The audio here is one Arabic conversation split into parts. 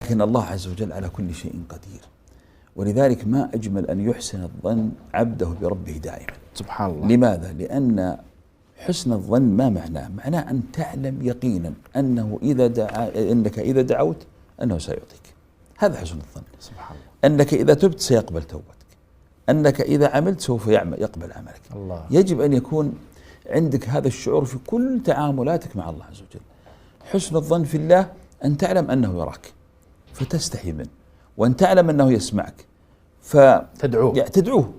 لكن الله عز وجل على كل شيء قدير، ولذلك ما أجمل أن يحسن الظن عبده بربه دائما. سبحان الله. لماذا؟ لأن حسن الظن ما معناه؟ معناه أن تعلم يقينا أنه أنك إذا دعوت أنه سيعطيك. هذا حسن الظن. سبحان الله. أنك إذا تبت سيقبل توبتك، أنك إذا عملت سوف يقبل عملك. الله. يجب أن يكون عندك هذا الشعور في كل تعاملاتك مع الله عز وجل. حسن الظن في الله أن تعلم أنه يراك فتستحي منه، وأن تعلم أنه يسمعك فتدعوه.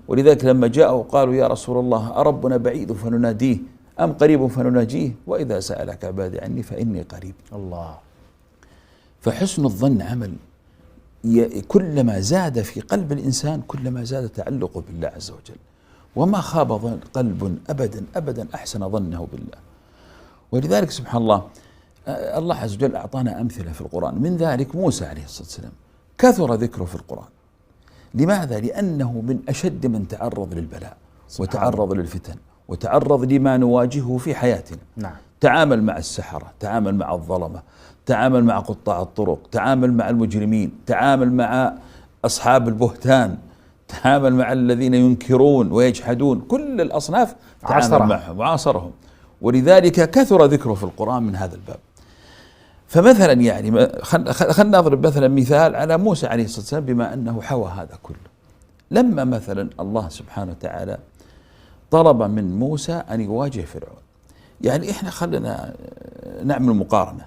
ولذلك لما جاءوا قالوا يا رسول الله أربنا بعيد فنناديه أم قريب فنناجيه وإذا سألك عبادي عني فإني قريب. الله. فحسن الظن عمل كلما زاد في قلب الإنسان كلما زاد تعلقه بالله عز وجل، وما خاب قلب أبدا أبدا أحسن ظنه بالله. ولذلك سبحان الله الله عز وجل أعطانا أمثلة في القرآن، من ذلك موسى عليه الصلاة والسلام كثر ذكره في القرآن. لماذا؟ لأنه من أشد من تعرض للبلاء وتعرض للفتن وتعرض لما نواجهه في حياتنا. نعم. تعامل مع السحرة، تعامل مع الظلمة، تعامل مع قطاع الطرق، تعامل مع المجرمين، تعامل مع أصحاب البهتان، تعامل مع الذين ينكرون ويجحدون، كل الأصناف تعامل معهم وعاصرهم. ولذلك كثر ذكره في القرآن من هذا الباب. فمثلا يعني خلنا نضرب مثلا مثال على موسى عليه الصلاة والسلام بما أنه حوى هذا كله. لما مثلا الله سبحانه وتعالى طلب من موسى أن يواجه فرعون، يعني إحنا خلنا نعمل مقارنة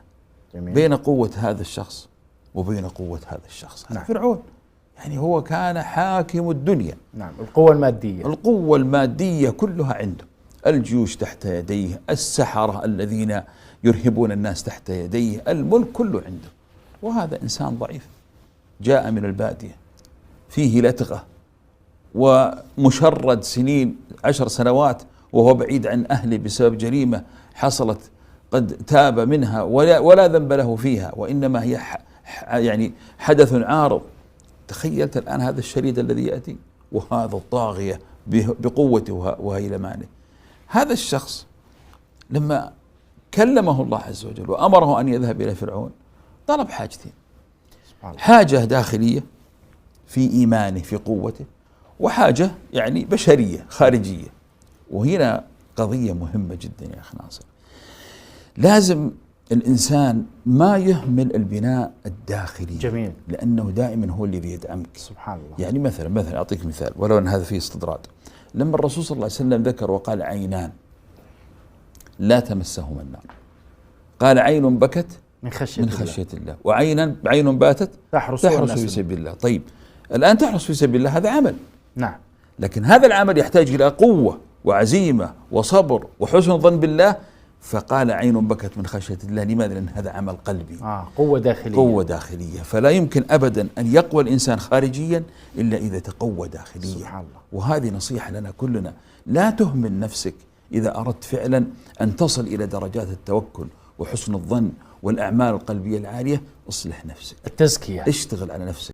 بين قوة هذا الشخص وبين قوة هذا الشخص. نعم. فرعون يعني هو كان حاكم الدنيا. نعم. القوة المادية. القوة المادية كلها عنده، الجيوش تحت يديه، السحرة الذين يرهبون الناس تحت يديه، الملك كله عنده. وهذا إنسان ضعيف جاء من البادية فيه لتغة ومشرد سنين 10 سنوات وهو بعيد عن أهله بسبب جريمة حصلت قد تاب منها ولا ذنب له فيها، وإنما هي يعني حدث عارض. تخيلت الآن هذا الشريد الذي يأتي وهذا الطاغية بقوته وهيلمانه. هذا الشخص لما كلمه الله عز وجل وأمره أن يذهب إلى فرعون طلب حاجتين: حاجة داخلية في إيمانه في قوته، وحاجة يعني بشرية خارجية. وهنا قضية مهمة جدا يا أخي ناصر، لازم الإنسان ما يهمل البناء الداخلي. جميل. لأنه دائما هو الذي يدعمك. سبحان الله. يعني مثلا أعطيك مثال ولو أن هذا فيه استطراد. لما الرسول صلى الله عليه وسلم ذكر وقال عينان لا تمسهما النار، قال عين بكت من خشية الله، وعين باتت تحرس في سبيل الله. طيب الآن تحرس في سبيل الله هذا عمل. نعم. لكن هذا العمل يحتاج إلى قوة وعزيمة وصبر وحسن ظن بالله، فقال عين بكت من خشية الله. لماذا؟ لأن هذا عمل قلبي. قوة داخلية. قوة داخلية. فلا يمكن أبدا أن يقوى الإنسان خارجيا إلا إذا تقوى داخليا. سبحان الله. وهذه نصيحة لنا كلنا، لا تهمل نفسك إذا أردت فعلا أن تصل إلى درجات التوكل وحسن الظن والأعمال القلبية العالية. اصلح نفسك، التزكية، اشتغل على نفسك.